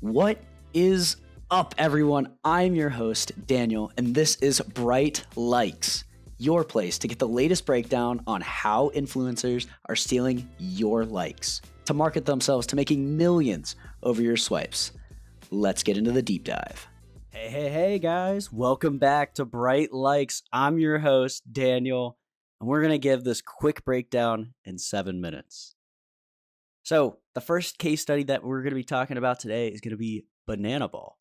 What is up, everyone? I'm your host, Daniel, and this is Bright Likes, your place to get the latest breakdown on how influencers are stealing your likes to market themselves to making millions over your swipes. Let's get into the deep dive. Hey, guys. Welcome back to Bright Likes. I'm your host, Daniel, and we're going to give this quick breakdown in 7 minutes. So the first case study that we're going to be talking about today is going to be BananaBall.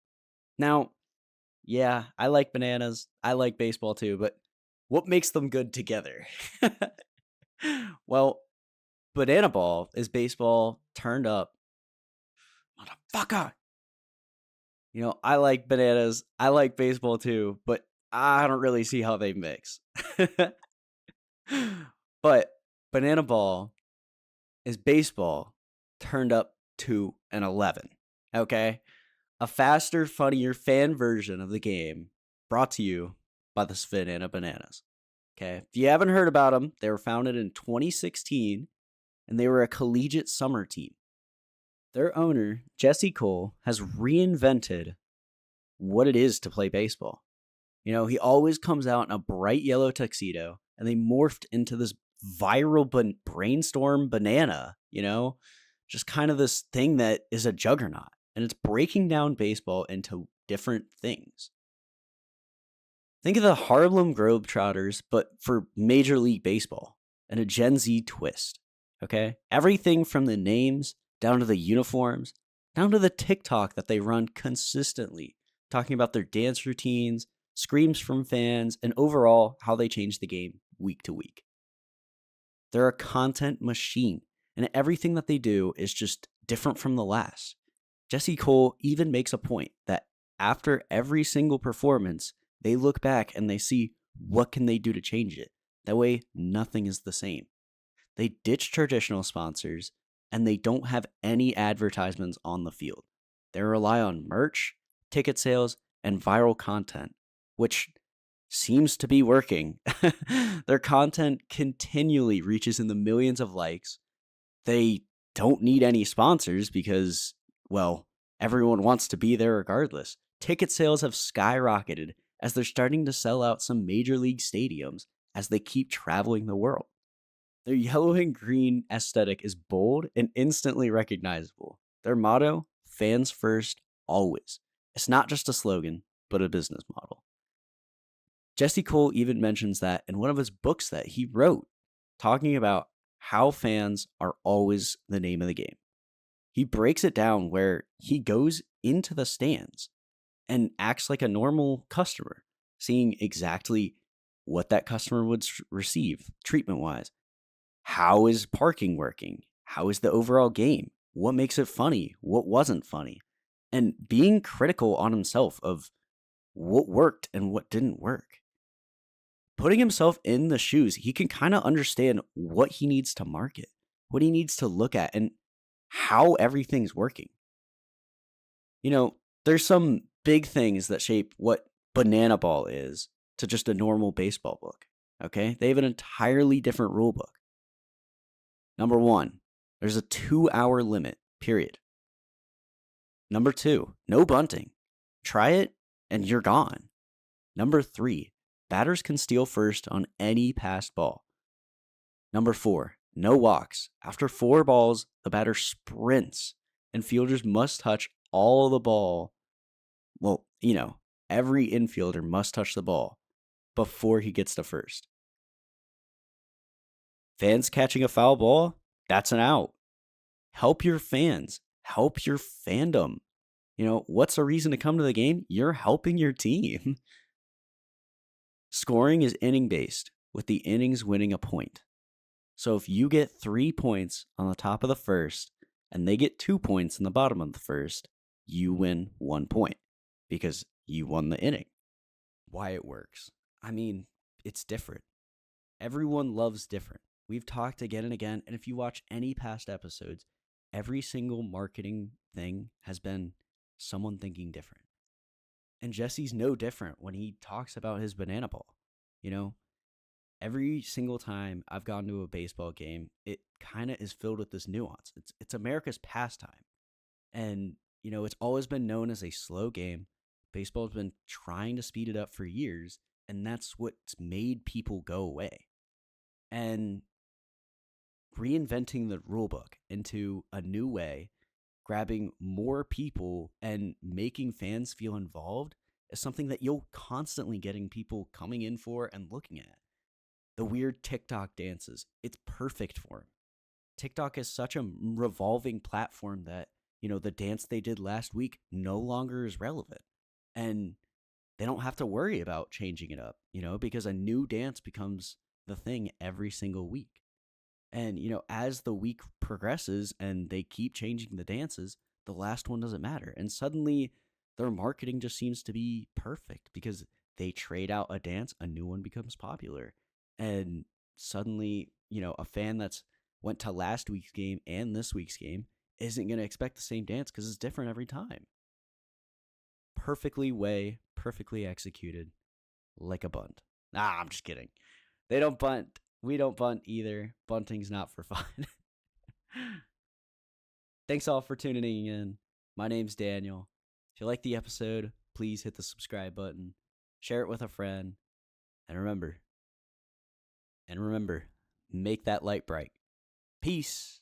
Now, yeah, I like bananas. I like baseball too, but what makes them good together? Well, BananaBall is baseball turned up. Motherfucker! You know, I like bananas. I like baseball too, but I don't really see how they mix. But BananaBall is baseball turned up to an 11, okay? A faster, funnier fan version of the game brought to you by the Banana Bananas, okay? If you haven't heard about them, they were founded in 2016, and they were a collegiate summer team. Their owner, Jesse Cole, has reinvented what it is to play baseball. You know, he always comes out in a bright yellow tuxedo, and they morphed into this viral brainstorm banana, you know, just kind of this thing that is a juggernaut, and it's breaking down baseball into different things. Think of the Harlem Globetrotters, but for Major League Baseball and a Gen Z twist, okay? Everything from the names down to the uniforms, down to the TikTok that they run consistently, talking about their dance routines, screams from fans, and overall how they change the game week to week. They're a content machine, and everything that they do is just different from the last. Jesse Cole even makes a point that after every single performance, they look back and they see what can they do to change it. That way, nothing is the same. They ditch traditional sponsors, and they don't have any advertisements on the field. They rely on merch, ticket sales, and viral content, which seems to be working. Their content continually reaches in the millions of likes. They don't need any sponsors because, well, everyone wants to be there regardless. Ticket sales have skyrocketed as they're starting to sell out some major league stadiums as they keep traveling the world. Their yellow and green aesthetic is bold and instantly recognizable. Their motto, fans first, always. It's not just a slogan, but a business model. Jesse Cole even mentions that in one of his books that he wrote, talking about how fans are always the name of the game. He breaks it down where he goes into the stands and acts like a normal customer, seeing exactly what that customer would receive treatment-wise. How is parking working? How is the overall game? What makes it funny? What wasn't funny? And being critical on himself of what worked and what didn't work. Putting himself in the shoes, he can kind of understand what he needs to market, what he needs to look at, and how everything's working. You know, there's some big things that shape what BananaBall is to just a normal baseball book, okay? They have an entirely different rule book. Number 1, there's a 2-hour limit, period. Number 2, no bunting. Try it and you're gone. Number 3, batters can steal first on any passed ball. Number 4, no walks. After 4 balls, the batter sprints, and fielders must touch all the ball. Well, you know, every infielder must touch the ball before he gets to first. Fans catching a foul ball, that's an out. Help your fans. Help your fandom. You know, what's a reason to come to the game? You're helping your team. Scoring is inning-based, with the innings winning a point. So if you get 3 points on the top of the first, and they get 2 points in the bottom of the first, you win 1 point, because you won the inning. Why it works? I mean, it's different. Everyone loves different. We've talked again and again, and if you watch any past episodes, every single marketing thing has been someone thinking different. And Jesse's no different when he talks about his BananaBall. You know, every single time I've gone to a baseball game, it kind of is filled with this nuance. It's America's pastime. And it's always been known as a slow game. Baseball's been trying to speed it up for years, and that's what's made people go away. And reinventing the rule book into a new way, grabbing more people and making fans feel involved is something that you'll constantly getting people coming in for and looking at. The weird TikTok dances, it's perfect for them. TikTok is such a revolving platform that, the dance they did last week no longer is relevant. And they don't have to worry about changing it up, because a new dance becomes the thing every single week. And, as the week progresses and they keep changing the dances, the last one doesn't matter. And suddenly their marketing just seems to be perfect because they trade out a dance, a new one becomes popular. And suddenly, a fan that's went to last week's game and this week's game isn't going to expect the same dance because it's different every time. Perfectly executed, like a bunt. Nah, I'm just kidding. They don't bunt. We don't bunt either. Bunting's not for fun. Thanks all for tuning in. My name's Daniel. If you like the episode, please hit the subscribe button, share it with a friend, and remember, make that light bright. Peace.